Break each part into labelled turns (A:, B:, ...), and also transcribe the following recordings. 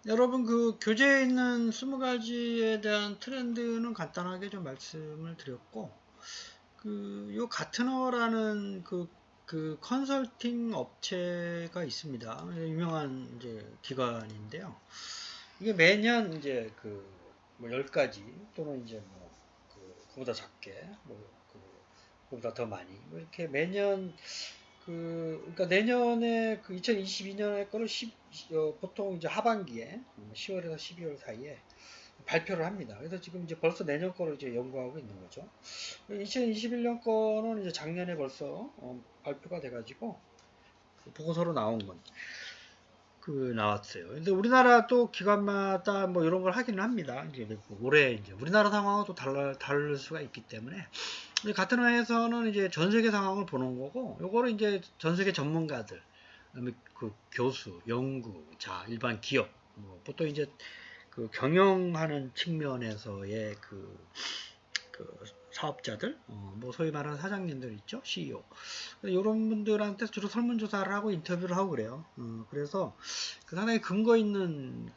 A: 여러분 그 교재에 있는 20가지에 대한 트렌드는 간단하게 좀 말씀을 드렸고, 그 요 가트너라는 그 컨설팅 업체가 있습니다. 유명한 이제 기관인데요. 이게 매년 이제 뭐 10가지 또는 이제 그보다 작게 그보다 더 많이 이렇게 매년 그러니까 내년에 2022년에 거를 보통 이제 하반기에 10월에서 12월 사이에 발표를 합니다. 그래서 지금 이제 벌써 내년 거를 이제 연구하고 있는 거죠. 2021년 거는 이제 작년에 벌써 발표가 돼가지고 보고서로 나온 건 나왔어요. 근데 우리나라 또 기관마다 뭐 이런 걸 하기는 합니다. 이제 올해 이제 우리나라 상황은 또 다를 수가 있기 때문에 같은 회에서는 이제 전 세계 상황을 보는 거고, 요거를 이제 전 세계 전문가들, 그다음에 그 교수, 연구자, 일반 기업, 보통 이제 그 경영하는 측면에서의 그 사업자들, 뭐 소위 말하는 사장님들 있죠, CEO. 이런 분들한테 주로 설문조사를 하고 인터뷰를 하고 그래요. 그래서 상당히 근거 있는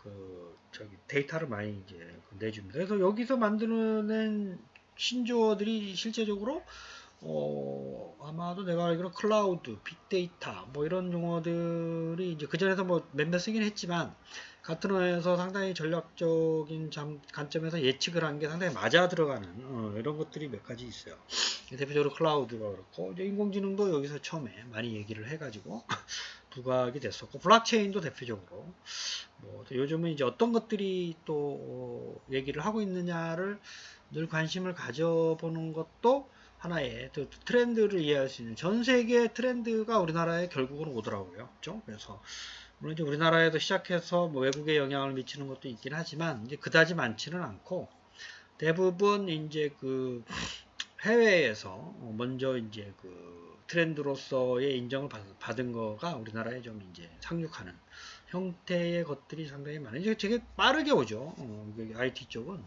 A: 데이터를 많이 이제 내줍니다. 그래서 여기서 만들어낸 신조어들이 실제적으로 아마도 내가 알기로 클라우드, 빅데이터 뭐 이런 용어들이 이제 그전에도 뭐 몇몇 쓰긴 했지만 같은 어에서 상당히 전략적인 관점에서 예측을 한 게 상당히 맞아 들어가는 이런 것들이 몇 가지 있어요. 대표적으로 클라우드가 그렇고 이제 인공지능도 여기서 처음에 많이 얘기를 해가지고 부각이 됐었고, 블록체인도 대표적으로 뭐 요즘은 이제 어떤 것들이 또 얘기를 하고 있느냐를 늘 관심을 가져보는 것도 하나의 트렌드를 이해할 수 있는, 전 세계 트렌드가 우리나라에 결국은 오더라고요. 그렇죠? 그래서 물론 이제 우리나라에도 시작해서 뭐 외국에 영향을 미치는 것도 있긴 하지만 이제 그다지 많지는 않고, 대부분 이제 해외에서 먼저 이제 트렌드로서의 인정을 받은 거가 우리나라에 좀 이제 상륙하는 형태의 것들이 상당히 많아요. 이제 되게 빠르게 오죠. IT 쪽은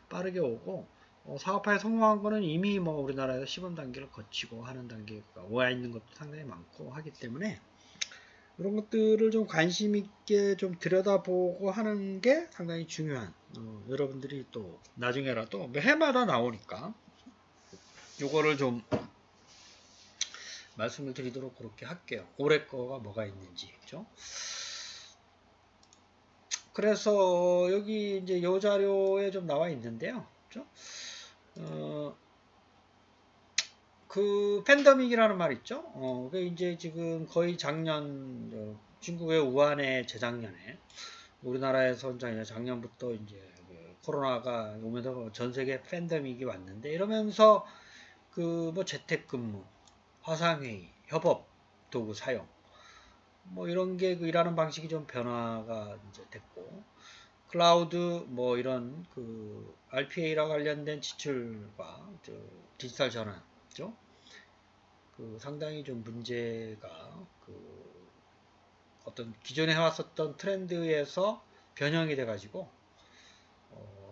A: 빠르게 오고, 사업화에 성공한 거는 이미 뭐 우리나라에서 시범 단계를 거치고 하는 단계가 와 있는 것도 상당히 많고 하기 때문에 이런 것들을 좀 관심 있게 좀 들여다보고 하는 게 상당히 중요한, 여러분들이 또 나중에라도 뭐 해마다 나오니까 요거를 좀 말씀을 드리도록 그렇게 할게요. 올해 거가 뭐가 있는지. 그죠? 그래서 여기 이제 요 자료에 좀 나와 있는데요. 그죠? 팬데믹이라는 말 있죠? 그 이제 지금 거의 작년, 중국의 우한에 재작년에, 우리나라에서 작년부터 이제 코로나가 오면서 전 세계 팬데믹이 왔는데, 이러면서 뭐 재택근무, 화상회의, 협업 도구 사용, 뭐 이런 게 일하는 방식이 좀 변화가 이제 됐고, 클라우드 뭐 이런 RPA랑 관련된 지출과 디지털 전환죠. 상당히 좀 문제가 어떤 기존에 해왔었던 트렌드에서 변형이 돼가지고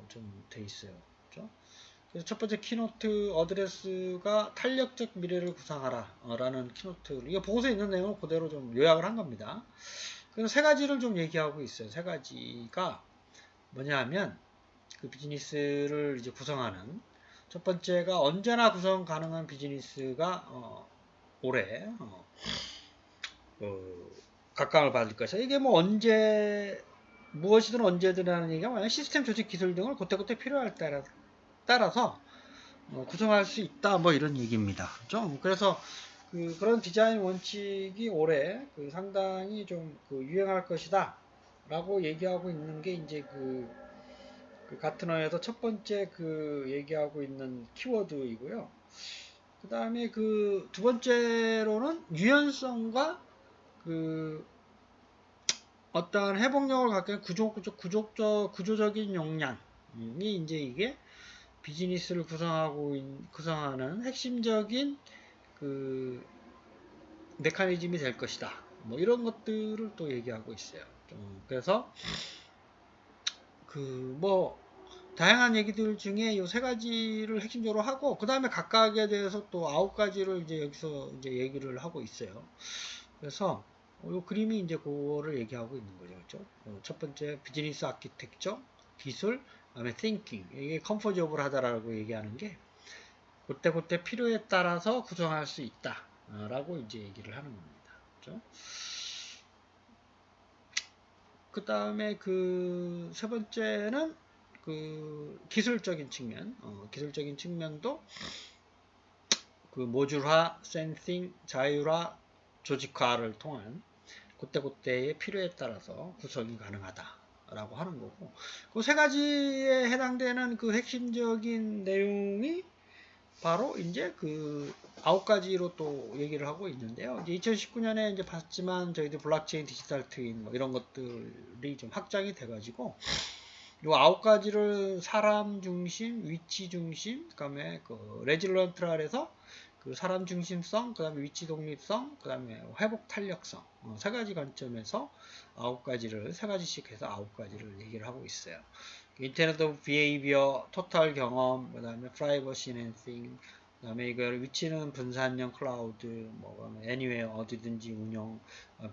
A: 좀 돼 있어요. 그렇죠? 그래서 첫 번째 키노트 어드레스가 탄력적 미래를 구상하라 라는 키노트, 이거 보고서에 있는 내용을 그대로 좀 요약을 한 겁니다. 그래서 세 가지를 좀 얘기하고 있어요. 세 가지가 뭐냐 하면 비즈니스를 이제 구성하는, 첫 번째가 언제나 구성 가능한 비즈니스가 올해 각광을 받을 것이다. 이게 뭐 무엇이든 언제든라는 얘기가 뭐냐, 시스템 조직 기술 등을 그때그때 필요할 따라서 구성할 수 있다, 뭐 이런 얘기입니다. 좀 그래서 그런 디자인 원칙이 올해 상당히 좀 유행할 것이다 라고 얘기하고 있는 게 이제 가트너에서 첫 번째 얘기하고 있는 키워드이고요. 그 다음에 두 번째로는 유연성과 어떠한 회복력을 갖게 구조적인 역량이 이제 이게 비즈니스를 구성하는 핵심적인 메커니즘이 될 것이다. 뭐 이런 것들을 또 얘기하고 있어요. 그래서 뭐 다양한 얘기들 중에 이 세 가지를 핵심적으로 하고, 그 다음에 각각에 대해서 또 9가지를 이제 여기서 이제 얘기를 하고 있어요. 그래서 요 그림이 이제 그거를 얘기하고 있는 거죠. 그렇죠? 첫 번째 비즈니스 아키텍처, 기술, 그다음에 thinking. 이게 컴포저블하다라고 얘기하는 게 그때그때 필요에 따라서 구성할 수 있다. 라고 이제 얘기를 하는 겁니다. 그렇죠? 그 다음에 그 세 번째는 그 기술적인 측면, 기술적인 측면도 그 모듈화, 센싱, 자율화, 조직화를 통한 그때그때의 필요에 따라서 구성이 가능하다라고 하는 거고, 그 세 가지에 해당되는 그 핵심적인 내용이 바로 이제 그 9가지로 또 얘기를 하고 있는데요. 이제 2019년에 이제 봤지만 저희들 블록체인 디지털 트윈 뭐 이런 것들이 좀 확장이 돼가지고 요 9가지를 사람 중심, 위치 중심, 그다음에 그 레질런트라 해서 그 사람 중심성, 그다음에 위치 독립성, 그다음에 회복 탄력성 세 가지 관점에서 9가지를 세 가지씩 해서 9가지를 얘기를 하고 있어요. 인터넷 오브 비헤이비어, 토탈 경험, 그다음에 프라이버시 엔싱, 그다음에 이걸 위치는 분산형 클라우드, 뭐 애니웨어 어디든지 운영,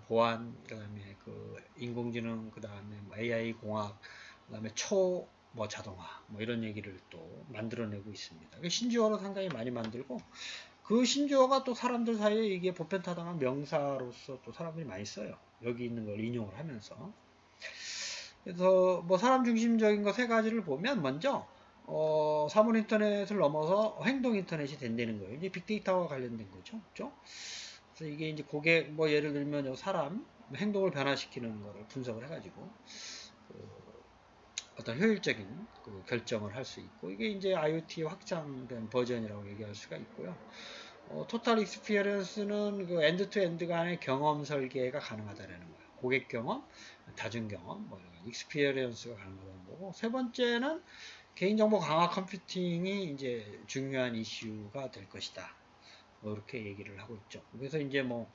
A: 보안, 그다음에 그 인공지능, 그다음에 뭐 AI 공학, 그다음에 뭐 자동화, 뭐 이런 얘기를 또 만들어내고 있습니다. 신조어로 상당히 많이 만들고 그 신조어가 또 사람들 사이에 이게 보편타당한 명사로서 또 사람들이 많이 써요. 여기 있는 걸 인용을 하면서. 그래서 뭐 사람 중심적인 거 세 가지를 보면 먼저 사물 인터넷을 넘어서 행동 인터넷이 된다는 거예요. 이제 빅데이터와 관련된 거죠. 그렇죠? 그래서 이게 이제 고객 뭐 예를 들면 사람 행동을 변화시키는 거를 분석을 해가지고 어떤 효율적인 그 결정을 할 수 있고 이게 이제 IoT 확장된 버전이라고 얘기할 수가 있고요. 토탈 익스피리언스는 그 엔드 투 엔드 간의 경험 설계가 가능하다는 거예요. 고객 경험, 다중 경험, 뭐 이런 익스피리언스가 가능하다는 거고 세 번째는 개인정보 강화 컴퓨팅이 이제 중요한 이슈가 될 것이다. 뭐 이렇게 얘기를 하고 있죠. 그래서 이제 뭐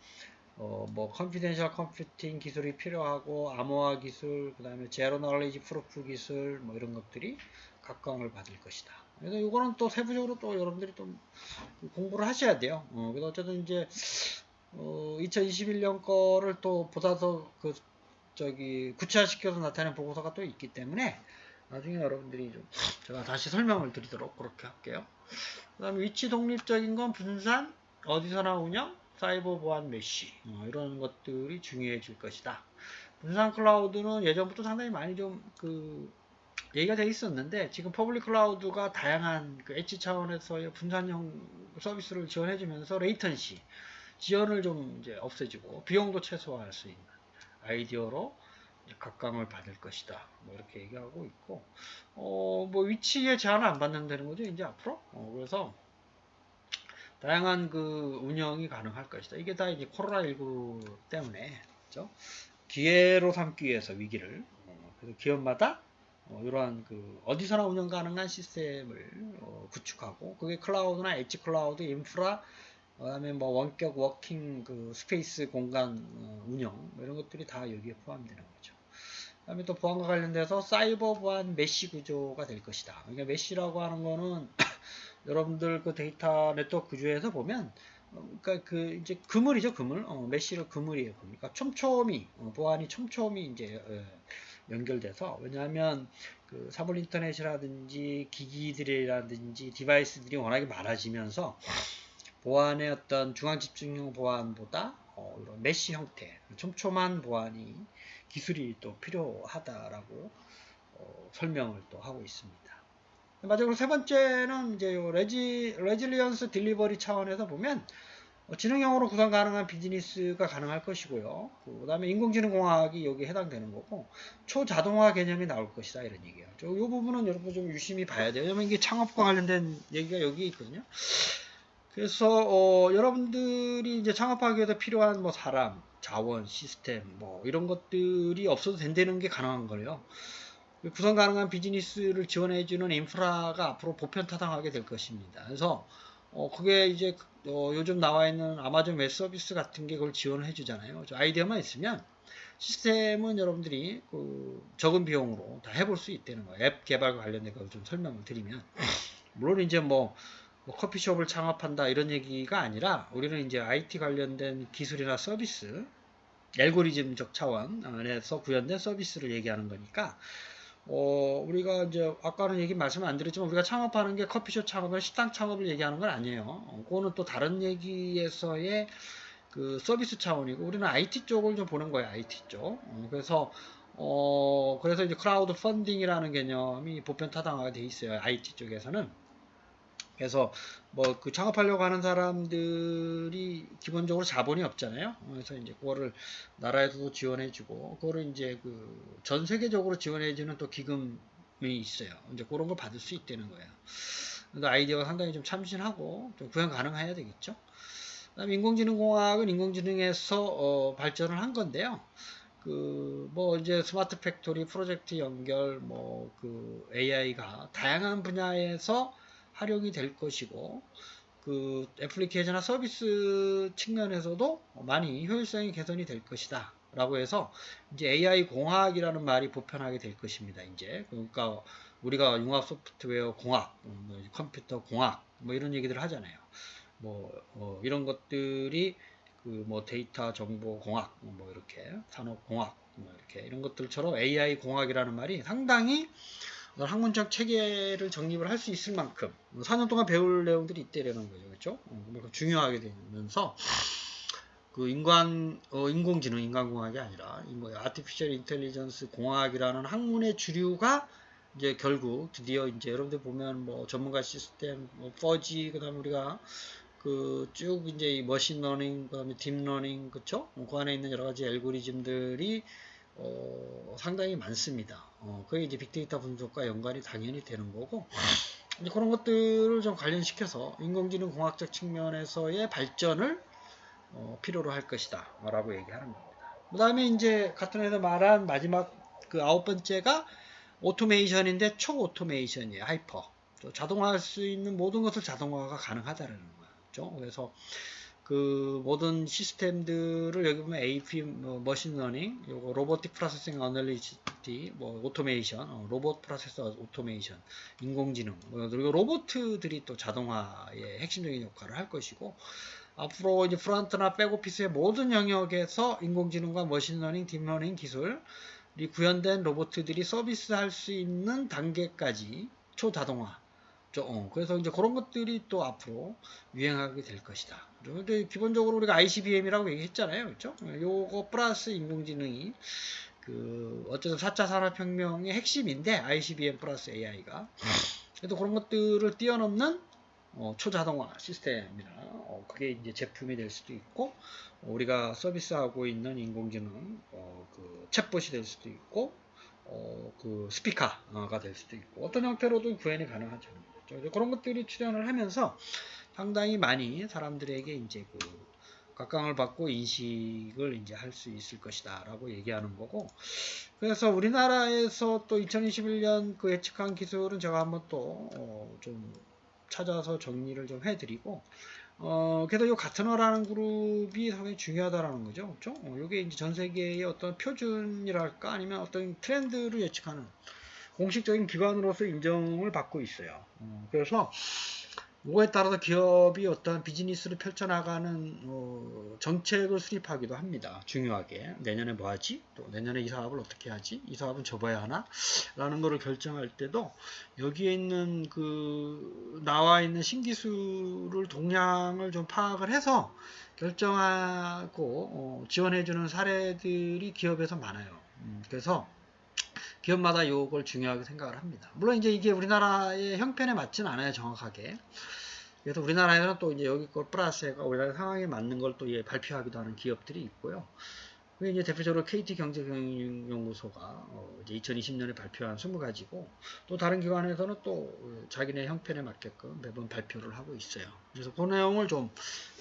A: 컨피덴셜 컴퓨팅 기술이 필요하고 암호화 기술, 그 다음에 제로 너리지 프루프 기술, 뭐 이런 것들이 각광을 받을 것이다. 그래서 이거는 또 세부적으로 또 여러분들이 좀 공부를 하셔야 돼요. 그래서 어쨌든 이제 2021년 거를 또 보다 더 구체화시켜서 나타낸 보고서가 또 있기 때문에 나중에 여러분들이 좀 제가 다시 설명을 드리도록 그렇게 할게요. 그 다음에 위치 독립적인 건 분산, 어디서나 운영, 사이버 보안 메쉬 이런 것들이 중요해질 것이다. 분산 클라우드는 예전부터 상당히 많이 좀 얘기가 돼 있었는데 지금 퍼블릭 클라우드가 다양한 그 엣지 차원에서의 분산형 서비스를 지원해주면서 레이턴시 지연을 좀 이제 없애주고 비용도 최소화할 수 있는 아이디어로 각광을 받을 것이다. 뭐 이렇게 얘기하고 있고, 뭐 위치에 제한을 안 받는다는 거죠. 이제 앞으로. 그래서 다양한 그 운영이 가능할 것이다. 이게 다 이제 코로나19 때문에, 그렇죠? 기회로 삼기 위해서 위기를. 그래서 기업마다 이러한 어디서나 운영 가능한 시스템을 구축하고, 그게 클라우드나 엣지 클라우드, 인프라, 그다음에 뭐 원격 워킹 스페이스 공간 운영 뭐 이런 것들이 다 여기에 포함되는 거죠. 그다음에 또 보안과 관련돼서 사이버 보안 메시 구조가 될 것이다. 그러니까 메시라고 하는 거는 여러분들 그 데이터 네트워크 구조에서 보면 그러니까 이제 그물이죠, 그물. 메시를 그물이에요. 그러니까 촘촘히 보안이 촘촘히 이제 연결돼서 왜냐하면 그 사물 인터넷이라든지 기기들이라든지 디바이스들이 워낙에 많아지면서 보안의 어떤 중앙 집중형 보안보다 이런 메시 형태, 촘촘한 보안이 기술이 또 필요하다라고 설명을 또 하고 있습니다. 마지막으로 세 번째는 이제 레질리언스 딜리버리 차원에서 보면 지능형으로 구성 가능한 비즈니스가 가능할 것이고요. 그 다음에 인공지능공학이 여기에 해당되는 거고 초자동화 개념이 나올 것이다 이런 얘기예요. 이 부분은 여러분 좀 유심히 봐야 돼요. 왜냐면 이게 창업과 관련된 얘기가 여기 있거든요. 그래서 여러분들이 이제 창업하기 위해서 필요한 뭐 사람, 자원, 시스템 뭐 이런 것들이 없어도 된다는 게 가능한 거예요. 구성 가능한 비즈니스를 지원해주는 인프라가 앞으로 보편타당하게 될 것입니다. 그래서 그게 이제 요즘 나와 있는 아마존 웹 서비스 같은 게 그걸 지원을 해주잖아요. 아이디어만 있으면 시스템은 여러분들이 적은 비용으로 다 해볼 수 있다는 거예요. 앱 개발과 관련된 걸 좀 설명을 드리면 물론 이제 뭐 커피숍을 창업한다 이런 얘기가 아니라 우리는 이제 IT 관련된 기술이나 서비스 알고리즘적 차원 안에서 구현된 서비스를 얘기하는 거니까, 우리가 이제 아까는 얘기 말씀 안 드렸지만 우리가 창업하는 게 커피숍 창업이나 식당 창업을 얘기하는 건 아니에요. 그거는 또 다른 얘기에서의 그 서비스 차원이고, 우리는 IT 쪽을 좀 보는 거예요. IT 쪽. 그래서 이제 크라우드 펀딩이라는 개념이 보편타당화가 돼 있어요. IT 쪽에서는. 그래서 뭐 그 창업하려고 하는 사람들이 기본적으로 자본이 없잖아요. 그래서 이제 그거를 나라에서도 지원해주고, 그거를 이제 그 전 세계적으로 지원해주는 또 기금이 있어요. 이제 그런 걸 받을 수 있다는 거예요. 그래서 아이디어가 상당히 좀 참신하고 좀 구현 가능해야 되겠죠. 그다음에 인공지능공학은 인공지능에서 발전을 한 건데요. 그 뭐 이제 스마트 팩토리 프로젝트 연결 뭐 그 AI가 다양한 분야에서 활용이 될 것이고, 그 애플리케이션이나 서비스 측면에서도 많이 효율성이 개선이 될 것이다 라고 해서 이제 AI 공학이라는 말이 보편하게 될 것입니다. 이제 그러니까 우리가 융합 소프트웨어 공학, 뭐 컴퓨터 공학 뭐 이런 얘기들 하잖아요. 이런 것들이 그 뭐 데이터 정보 공학 뭐 이렇게 산업 공학 뭐 이렇게 이런 것들처럼 AI 공학이라는 말이 상당히 학문적 체계를 정립을 할 수 있을 만큼 4년 동안 배울 내용들이 있다라는 거죠. 그렇죠? 중요하게 되면서 그 인공지능, 인간공학이 아니라 아티피셜 인텔리전스 공학이라는 학문의 주류가 이제 결국 드디어 이제 여러분들 보면 뭐 전문가 시스템, 뭐 퍼지, 그다음에 우리가 그 쭉 이제 이 머신러닝, 그다음에 딥러닝, 그쵸? 그 안에 있는 여러 가지 알고리즘들이 상당히 많습니다. 그게 이제 빅데이터 분석과 연관이 당연히 되는 거고, 이제 그런 것들을 좀 관련시켜서 인공지능 공학적 측면에서의 발전을 필요로 할 것이다 라고 얘기하는 겁니다. 그 다음에 이제 같은 회사 말한 마지막 그 9번째가 오토메이션인데 초오토메이션이에요. 하이퍼. 자동화할 수 있는 모든 것을 자동화가 가능하다는 거죠. 그래서 그 모든 시스템들을 여기 보면 AP 머신러닝, 요거 로보틱 프로세싱 어널리시티, 뭐 오토메이션, 로봇 프로세서 오토메이션, 인공지능, 그리고 로봇들이 또 자동화의 핵심적인 역할을 할 것이고, 앞으로 이제 프론트나 백오피스의 모든 영역에서 인공지능과 머신러닝, 딥러닝 기술이 구현된 로봇들이 서비스할 수 있는 단계까지 초자동화. 그래서 이제 그런 것들이 또 앞으로 유행하게 될 것이다. 그런데 기본적으로 우리가 ICBM이라고 얘기했잖아요. 그렇죠? 요거 플러스 인공지능이 그 어쨌든 4차 산업혁명의 핵심인데, ICBM 플러스 AI가. 그래도 그런 것들을 뛰어넘는 초자동화 시스템이나 그게 이제 제품이 될 수도 있고, 우리가 서비스하고 있는 인공지능 그 챗봇이 될 수도 있고, 그 스피커가 될 수도 있고, 어떤 형태로도 구현이 가능하죠. 그런 것들이 출현을 하면서 상당히 많이 사람들에게 이제 그 각광을 받고 인식을 이제 할 수 있을 것이다라고 얘기하는 거고, 그래서 우리나라에서 또 2021년 그 예측한 기술은 제가 한번 또 좀 찾아서 정리를 좀 해드리고, 그래서 이 가트너라는 그룹이 상당히 중요하다라는 거죠. 그렇죠? 이게 이제 전 세계의 어떤 표준이랄까 아니면 어떤 트렌드를 예측하는 공식적인 기관으로서 인정을 받고 있어요. 그래서 그거에 따라서 기업이 어떤 비즈니스를 펼쳐나가는 정책을 수립하기도 합니다. 중요하게 내년에 뭐 하지? 또 내년에 이 사업을 어떻게 하지? 이 사업은 접어야 하나? 라는 거를 결정할 때도 여기에 있는 그 나와 있는 신기술을 동향을 좀 파악을 해서 결정하고 지원해주는 사례들이 기업에서 많아요. 그래서 기업마다 이걸 중요하게 생각을 합니다. 물론 이제 이게 우리나라의 형편에 맞지는 않아요, 정확하게. 그래서 우리나라에서는 또 이제 여기 걸 플러스가 우리나라 상황에 맞는 걸 또 발표하기도 하는 기업들이 있고요. 그게 이제 대표적으로 KT경제경영연구소가 이제 2020년에 발표한 20가지고, 또 다른 기관에서는 또 자기네 형편에 맞게끔 매번 발표를 하고 있어요. 그래서 그 내용을 좀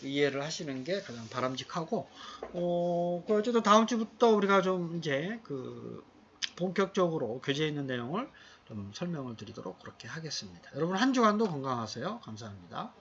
A: 이해를 하시는 게 가장 바람직하고, 어쨌든 다음 주부터 우리가 좀 이제 그 본격적으로 교재에 있는 내용을 좀 설명을 드리도록 그렇게 하겠습니다. 여러분 한 주간도 건강하세요. 감사합니다.